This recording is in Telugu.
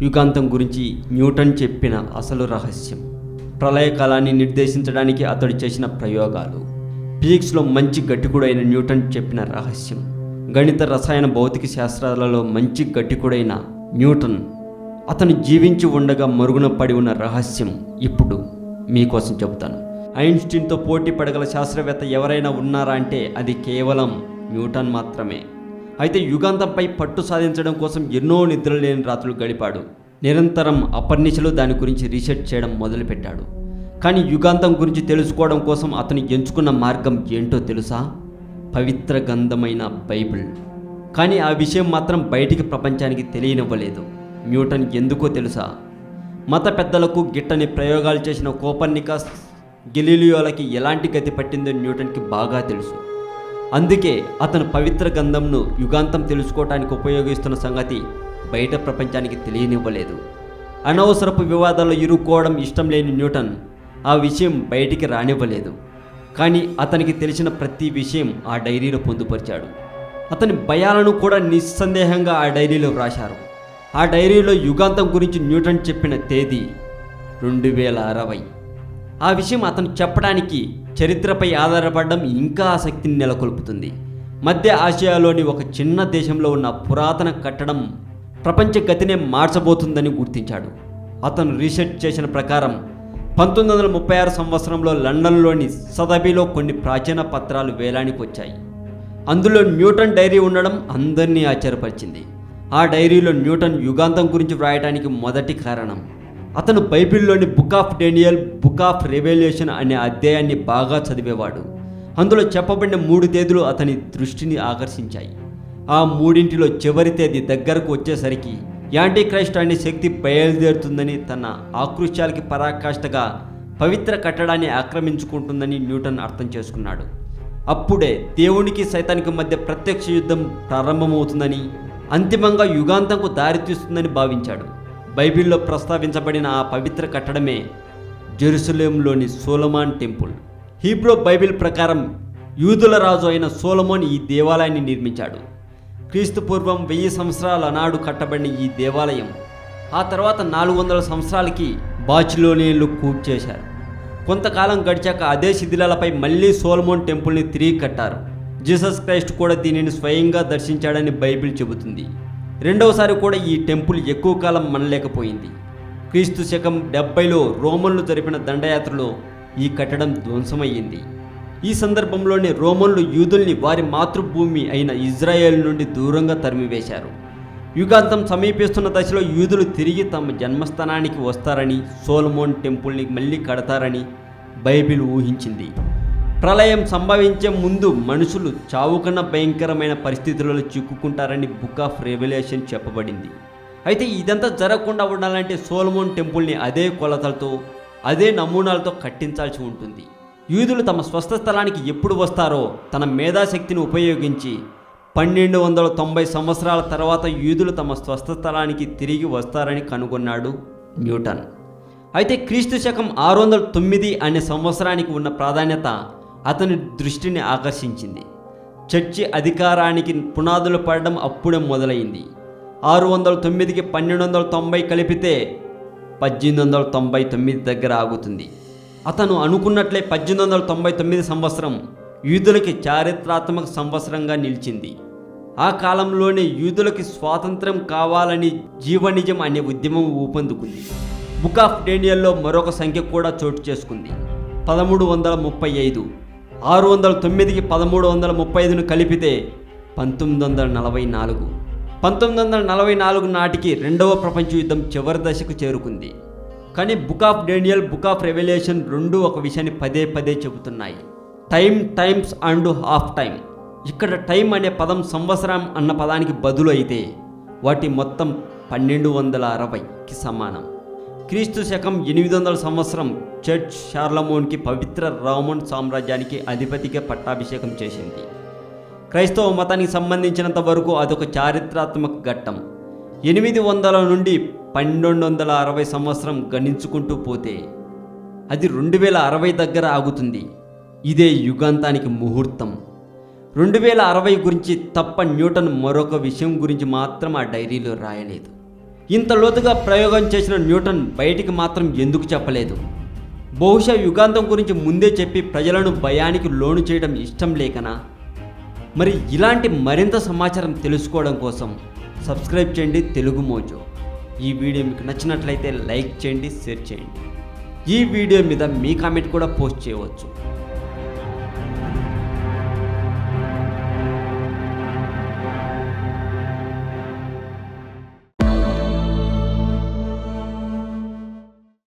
యుగాంతం గురించి న్యూటన్ చెప్పిన అసలు రహస్యం, ప్రళయకాలాన్ని నిర్దేశించడానికి అతడు చేసిన ప్రయోగాలు, ఫిజిక్స్లో మంచి గట్టికుడైన న్యూటన్ చెప్పిన రహస్యం, గణిత రసాయన భౌతిక శాస్త్రాలలో మంచి గట్టికుడైన న్యూటన్ అతను జీవించి ఉండగా మరుగున పడి ఉన్న రహస్యం ఇప్పుడు మీకోసం చెబుతాను. ఐన్స్టీన్తో పోటీ పడగల శాస్త్రవేత్త ఎవరైనా ఉన్నారా అంటే అది కేవలం న్యూటన్ మాత్రమే. అయితే యుగాంతంపై పట్టు సాధించడం కోసం ఎన్నో నిద్రలేని రాత్రులు గడిపాడు. నిరంతరం అపర్నిశలు దాని గురించి రీసెర్చ్ చేయడం మొదలుపెట్టాడు. కానీ యుగాంతం గురించి తెలుసుకోవడం కోసం అతను ఎంచుకున్న మార్గం ఏంటో తెలుసా? పవిత్ర గ్రంథమైన బైబిల్. కానీ ఆ విషయం మాత్రం బయటికి ప్రపంచానికి తెలియనివ్వలేదు. న్యూటన్ ఎందుకో తెలుసా? మత పెద్దలకు గిట్టని ప్రయోగాలు చేసిన కోపర్నికస్, గెలీలియోలకి ఎలాంటి గతి పట్టిందో న్యూటన్కి బాగా తెలుసు. అందుకే అతను పవిత్ర గ్రంథంను యుగాంతం తెలుసుకోవటానికి ఉపయోగిస్తున్న సంగతి బయట ప్రపంచానికి తెలియనివ్వలేదు. అనవసరపు వివాదాల్లో ఇరుక్కోవడం ఇష్టం లేని న్యూటన్ ఆ విషయం బయటికి రానివ్వలేదు. కానీ అతనికి తెలిసిన ప్రతి విషయం ఆ డైరీలో పొందుపరిచాడు. అతని భయాలను కూడా నిస్సందేహంగా ఆ డైరీలో వ్రాశారు. ఆ డైరీలో యుగాంతం గురించి న్యూటన్ చెప్పిన తేదీ 2060. ఆ విషయం అతను చెప్పడానికి చరిత్రపై ఆధారపడడం ఇంకా ఆసక్తిని నెలకొల్పుతుంది. మధ్య ఆసియాలోని ఒక చిన్న దేశంలో ఉన్న పురాతన కట్టడం ప్రపంచ గతినే మార్చబోతుందని గుర్తించాడు. అతను రీసెర్చ్ చేసిన ప్రకారం 1936 సంవత్సరంలో లండన్లోని సదబీలో కొన్ని ప్రాచీన పత్రాలు వేలానికి వచ్చాయి. అందులో న్యూటన్ డైరీ ఉండడం అందరినీ ఆశ్చర్యపరిచింది. ఆ డైరీలో న్యూటన్ యుగాంతం గురించి వ్రాయడానికి మొదటి కారణం, అతను బైబిల్లోని book of Daniel, book of revolution అనే అధ్యాయాన్ని బాగా చదివేవాడు. అందులో చెప్పబడిన 3 తేదీలు అతని దృష్టిని ఆకర్షించాయి. ఆ మూడింటిలో చివరి తేదీ దగ్గరకు వచ్చేసరికి యాంటీ క్రైస్ట్ అనే శక్తి బయలుదేరుతుందని, తన ఆకృష్యాలకి పరాకాష్ఠగా పవిత్ర కట్టడాన్ని ఆక్రమించుకుంటుందని న్యూటన్ అర్థం చేసుకున్నాడు. అప్పుడే దేవునికి సైతానికి మధ్య ప్రత్యక్ష యుద్ధం ప్రారంభమవుతుందని, అంతిమంగా యుగాంతంకు దారితీస్తుందని భావించాడు. బైబిల్లో ప్రస్తావించబడిన ఆ పవిత్ర కట్టడమే జెరూసలేంలోని సొలొమోన్ టెంపుల్. హీబ్రూ బైబిల్ ప్రకారం యూదుల రాజు అయిన సొలొమోన్ ఈ దేవాలయాన్ని నిర్మించాడు. క్రీస్తు పూర్వం 1000 సంవత్సరాల నాడు కట్టబడిన ఈ దేవాలయం ఆ తర్వాత 400 సంవత్సరాలకి బాబిలోనియన్లు కూల్చేశారు. కొంతకాలం గడిచాక అదే శిథిలాలపై మళ్ళీ సొలొమోన్ టెంపుల్ని తిరిగి కట్టారు. జీసస్ క్రైస్ట్ కూడా దీనిని స్వయంగా దర్శించాడని బైబిల్ చెబుతుంది. రెండవసారి కూడా ఈ టెంపుల్ ఎక్కువ కాలం మనలేకపోయింది. క్రీస్తు శకం 70లో రోమన్లు జరిపిన దండయాత్రలో ఈ కట్టడం ధ్వంసమయ్యింది. ఈ సందర్భంలోనే రోమన్లు యూదుల్ని వారి మాతృభూమి అయిన ఇజ్రాయెల్ నుండి దూరంగా తరిమివేశారు. యుగాంతం సమీపిస్తున్న దశలో యూదులు తిరిగి తమ జన్మస్థానానికి వస్తారని, సొలొమోన్ టెంపుల్ని మళ్ళీ కడతారని బైబిల్ ఊహించింది. ప్రళయం సంభవించే ముందు మనుషులు చావుకన్నా భయంకరమైన పరిస్థితులలో చిక్కుకుంటారని బుక్ ఆఫ్ రెవల్యూషన్ చెప్పబడింది. అయితే ఇదంతా జరగకుండా ఉండాలంటే సొలొమోన్ టెంపుల్ని అదే కొలతలతో, అదే నమూనాలతో కట్టించాల్సి ఉంటుంది. యూదులు తమ స్వస్థ స్థలానికి ఎప్పుడు వస్తారో తన మేధాశక్తిని ఉపయోగించి 1290 సంవత్సరాల తర్వాత యూదులు తమ స్వస్థ స్థలానికి తిరిగి వస్తారని కనుగొన్నాడు న్యూటన్. అయితే క్రీస్తు శకం 609 అనే సంవత్సరానికి ఉన్న ప్రాధాన్యత అతని దృష్టిని ఆకర్షించింది. చర్చి అధికారానికి పునాదులు పడడం అప్పుడే మొదలైంది. 609కి 1290 కలిపితే 1899 దగ్గర ఆగుతుంది. అతను అనుకున్నట్లే 1899 సంవత్సరం యూదులకి చారిత్రాత్మక సంవత్సరంగా నిలిచింది. ఆ కాలంలోనే యూదులకి స్వాతంత్రం కావాలని జీవనిజం అనే ఉద్యమం ఊపందుకుంది. బుక్ ఆఫ్ డేనియల్లో మరొక సంఖ్య కూడా చోటు చేసుకుంది, 1335. 609కి 1335ను కలిపితే 1944. 1944 నాటికి రెండవ ప్రపంచ యుద్ధం చివరి దశకు చేరుకుంది. కానీ book of Daniel, book of revolution రెండూ ఒక విషయాన్ని పదే పదే చెబుతున్నాయి: time, times and half time. ఇక్కడ టైం అనే పదం సంవత్సరం అన్న పదానికి బదులు అయితే వాటి మొత్తం 1260కి సమానం. క్రీస్తు శకం 800 సంవత్సరం చర్చ్ షార్లమోన్కి పవిత్ర రోమన్ సామ్రాజ్యానికి అధిపతిగా పట్టాభిషేకం చేసింది. క్రైస్తవ మతానికి సంబంధించినంత వరకు అదొక చారిత్రాత్మక ఘట్టం. 800 నుండి 1260 సంవత్సరం గణించుకుంటూ పోతే అది 2060 దగ్గర ఆగుతుంది. ఇదే యుగాంతానికి ముహూర్తం. 2060 గురించి తప్ప న్యూటన్ మరొక విషయం గురించి మాత్రం ఆ డైరీలో రాయలేదు. ఇంత లోతుగా ప్రయోగం చేసిన న్యూటన్ బయటికి మాత్రం ఎందుకు చెప్పలేదు? బహుశా యుగాంతం గురించి ముందే చెప్పి ప్రజలను భయానికి లోను చేయడం ఇష్టం లేకనా? మరి ఇలాంటి మరింత సమాచారం తెలుసుకోవడం కోసం సబ్స్క్రైబ్ చేయండి తెలుగు మోజో. ఈ వీడియో మీకు నచ్చినట్లయితే లైక్ చేయండి, షేర్ చేయండి. ఈ వీడియో మీద మీ కామెంట్ కూడా పోస్ట్ చేయవచ్చు.